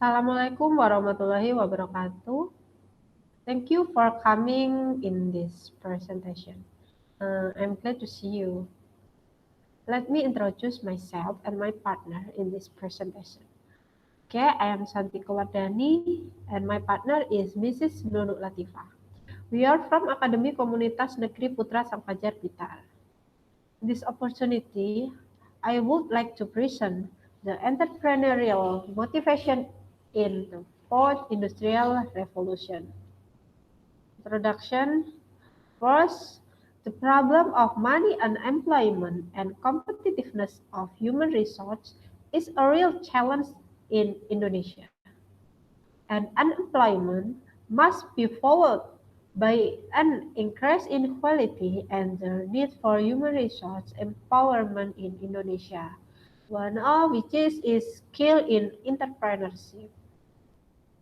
Assalamualaikum warahmatullahi wabarakatuh. Thank you for coming in this presentation. I'm glad to see you. Let me introduce myself and my partner in this presentation. Okay, I am Shanti Wardani and my partner is Mrs. Nunuk Latifah. We are from Akademi Komunitas Negeri Putra Sang Fajar Blitar. This opportunity, I would like to present the entrepreneurial motivation in the fourth industrial revolution. Introduction. First, the problem of money unemployment and competitiveness of human resource is a real challenge in Indonesia. And unemployment must be followed by an increase in quality and the need for human resource empowerment in Indonesia, one of which is skill in entrepreneurship.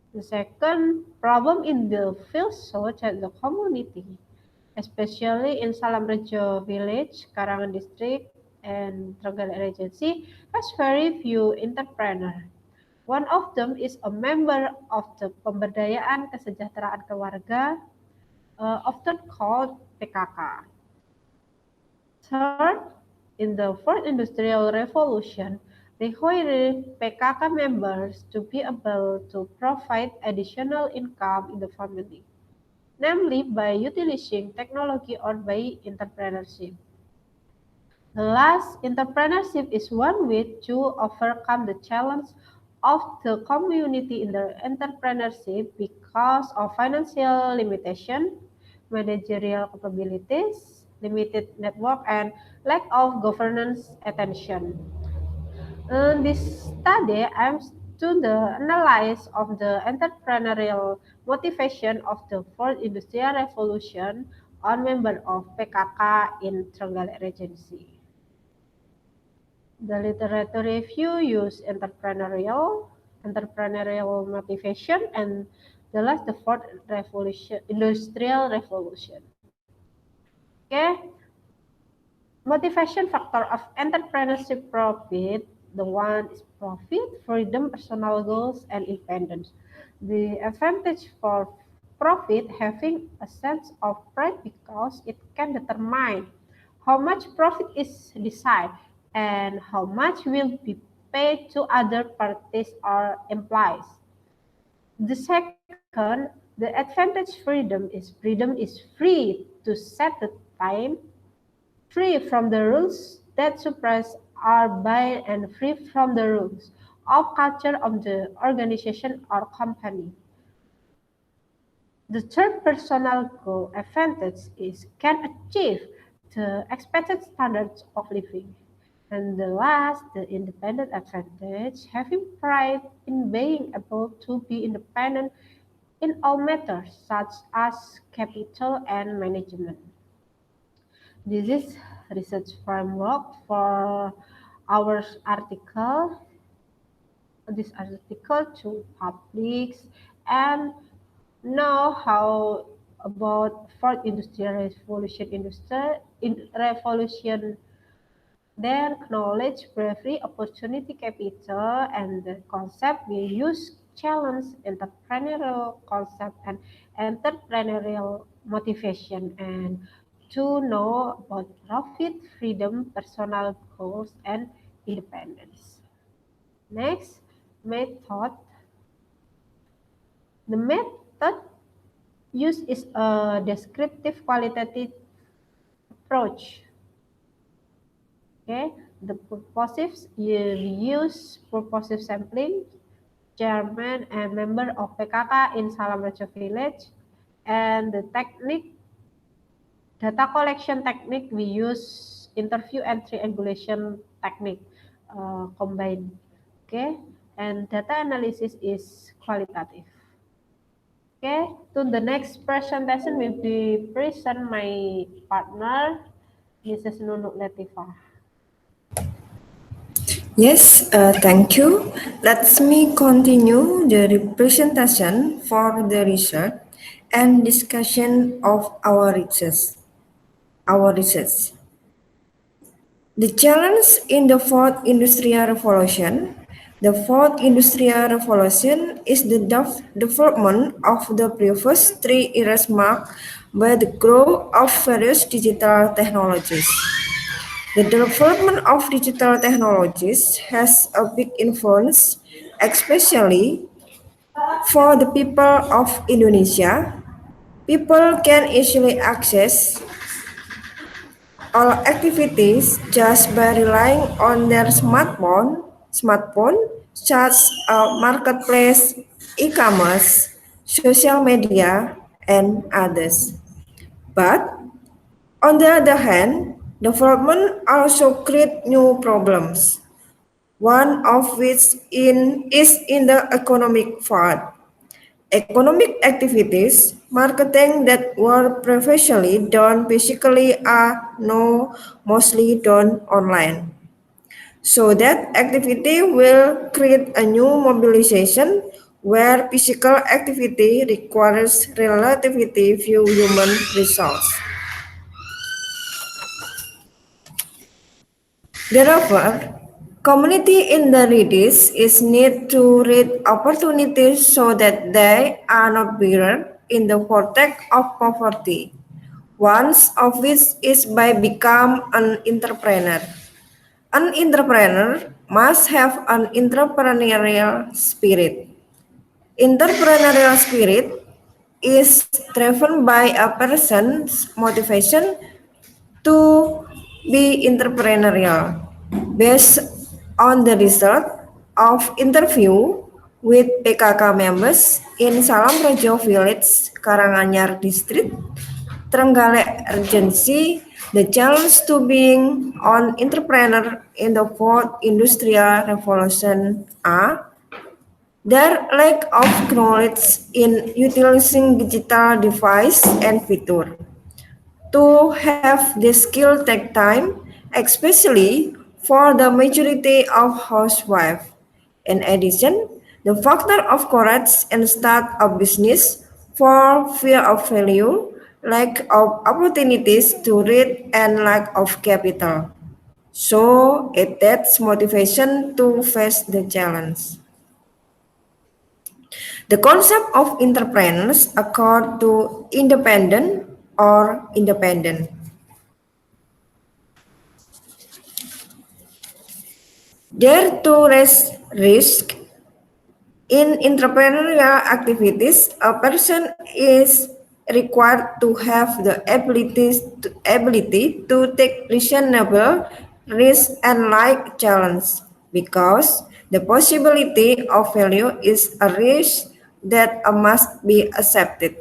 The second problem in the field shows that the community, especially in Salamrejo village, Karangan district, and Trenggalek Regency, has very few entrepreneurs. One of them is a member of the Pemberdayaan Kesejahteraan Keluarga, often called PKK. Third, in the fourth industrial revolution, required PKK members to be able to provide additional income in the family, namely by utilizing technology or by entrepreneurship. The last, entrepreneurship is one way to overcome the challenge of the community in the entrepreneurship because of financial limitation, managerial capabilities, limited network, and lack of governance attention. In this study, I'm to the analysis of the entrepreneurial motivation of the fourth industrial revolution on member of PKK in Trenggalek Regency. The literature review use entrepreneurial motivation, and the last, the fourth revolution, industrial revolution. Okay, motivation factor of entrepreneurship profit. The one is profit, freedom, personal goals, and independence. The advantage for profit having a sense of pride because it can determine how much profit is desired and how much will be paid to other parties or employees. The second, the advantage freedom is free to set the time, free from the rules that suppress our by and free from the rules of culture of the organization or company. The third personal goal advantage is can achieve the expected standards of living. And the last, the independent advantage, having pride in being able to be independent in all matters such as capital and management. This is research framework for our article. This article to public and know how about fourth industrial revolution, then knowledge, bravery, opportunity capital, and the concept we use challenge, entrepreneurial concept, and entrepreneurial motivation, and to know about profit, freedom, personal goals, and independence. Next, method. The method used is a descriptive qualitative approach. Okay, the purposives, we use purposive sampling, chairman and member of PKK in Salamrejo village, and the technique, data collection technique, we use interview and triangulation technique combined. Okay, and data analysis is qualitative. Okay, to the next presentation will be present my partner, Mrs. Nunuk Latifah. Yes, thank you. Let me continue the presentation for the research and discussion of our research. The challenge in the fourth industrial revolution The fourth industrial revolution is the development of the previous three eras marked by the growth of various digital technologies. The development of digital technologies has a big influence, especially for the people of Indonesia. People can easily access all activities just by relying on their smartphone such as marketplace, e-commerce, social media, and others. But on the other hand, development also create new problems. One of which is in the economic part. Economic activities, marketing that were previously done physically are now mostly done online. So that activity will create a new mobilization where physical activity requires relatively few human resources. Therefore, community in the REITs is need to read opportunities so that they are not buried in the vortex of poverty. One of which is by become an entrepreneur. An entrepreneur must have an entrepreneurial spirit. Entrepreneurial spirit is driven by a person's motivation to be entrepreneurial. Based on the result of interview with PKK members in Salam Rejo Village, Karanganyar District, Trenggalek Regency, the challenge to being an entrepreneur in the fourth industrial revolution are their lack of knowledge in utilizing digital device and feature. To have this skill take time, especially for the majority of housewives. In addition, the factor of courage and start a business for fear of failure, lack of opportunities to read, and lack of capital. So it takes motivation to face the challenge. The concept of entrepreneurs accord to independent or independent. Dare to raise risk in entrepreneurial activities, a person is required to have the ability to take reasonable risk and like challenge because the possibility of failure is a risk that must be accepted.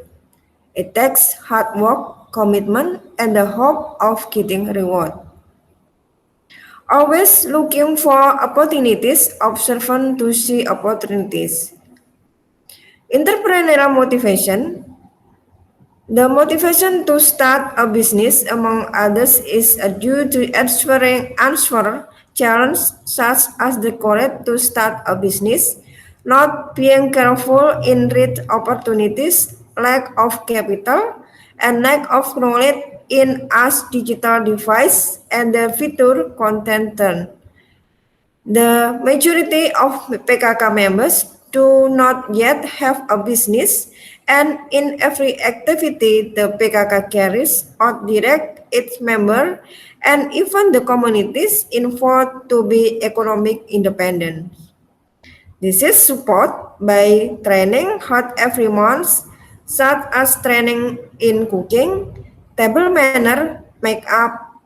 It takes hard work, commitment, and the hope of getting reward. Always looking for opportunities, observant to see opportunities. Entrepreneurial motivation. The motivation to start a business, among others, is due to answer challenges such as the courage to start a business, not being careful in read opportunities, lack of capital, and lack of knowledge in as digital device and the feature content turn. The majority of PKK members do not yet have a business, and in every activity the PKK carries out direct its member and even the communities involved to be economic independent. This is support by training hard every month, such as training in cooking, table manner, makeup,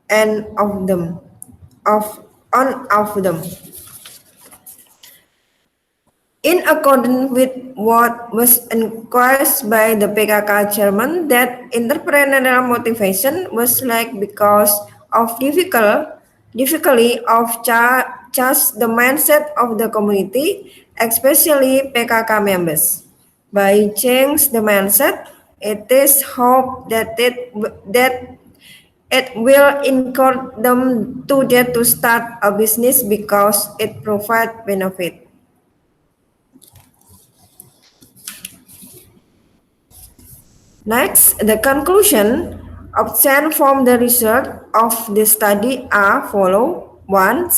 and of of them. In accordance with what was encouraged by the PKK chairman, that entrepreneurial motivation was like because of difficulty of just the mindset of the community, especially PKK members. By change the mindset, it is hoped that it will encourage them to get to start a business because it provides benefit. Next, the conclusion obtained from the result of the study are follow. One,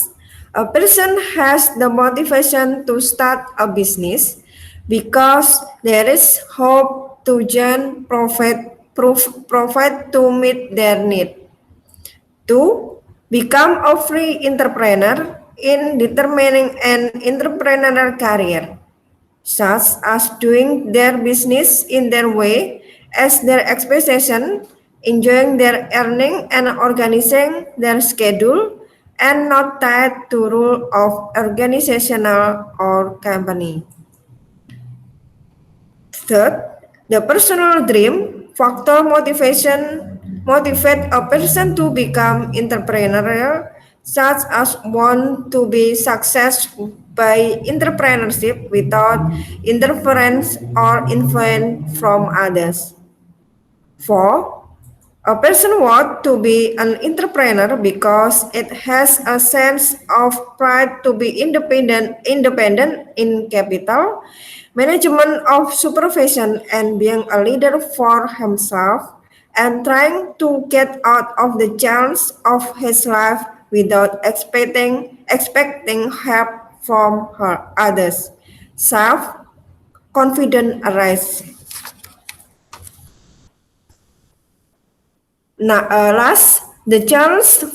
A person has the motivation to start a business because there is hope to gain profit to meet their need. 2. Become a free entrepreneur in determining an entrepreneurial career, such as doing their business in their way as their expectation, enjoying their earning and organizing their schedule, and not tied to rule of organizational or company. Third, the personal dream factor motivate a person to become entrepreneurial, such as want to be successful by entrepreneurship without interference or influence from others. 4. A person wants to be an entrepreneur because it has a sense of pride to be independent in capital, management of supervision, and being a leader for himself, and trying to get out of the chance of his life without expecting help from others. Self confidence arises. Last, the challenge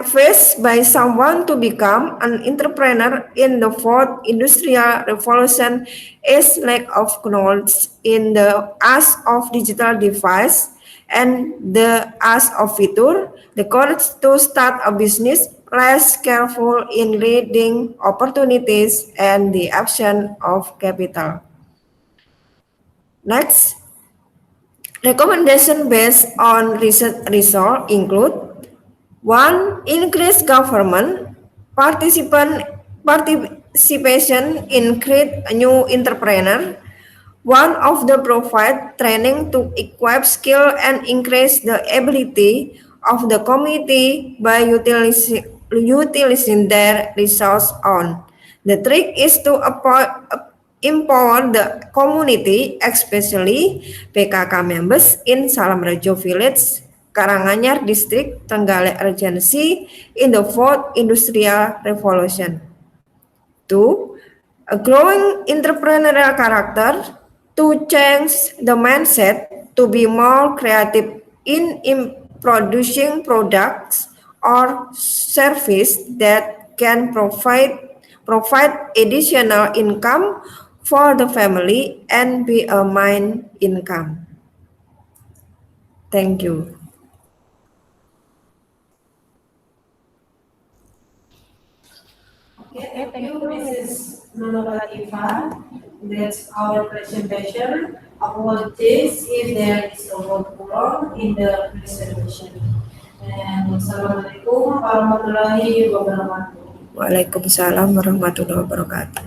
faced by someone to become an entrepreneur in the fourth industrial revolution is lack of knowledge in the use of digital device and the use of feature, the courage to start a business, less careful in reading opportunities and the option of capital. Next, recommendation based on research result include: 1. Increase government participation in create a new entrepreneur. One of the provide training to equip skill and increase the ability of the community by utilizing their resource on. The trick is to empower the community, especially PKK members in Salamrejo Village, Karanganyar District, Trenggalek Regency in the fourth industrial revolution. 2. A growing entrepreneurial character to change the mindset to be more creative in producing products or service that can provide additional income for the family and be a main income. Thank you. Okay, thank you, Mrs. Nurul Latifah. That's our presentation. Apologies if there is a word wrong in the presentation. And Assalamualaikum warahmatullahi wabarakatuh. Waalaikumsalam warahmatullahi wabarakatuh.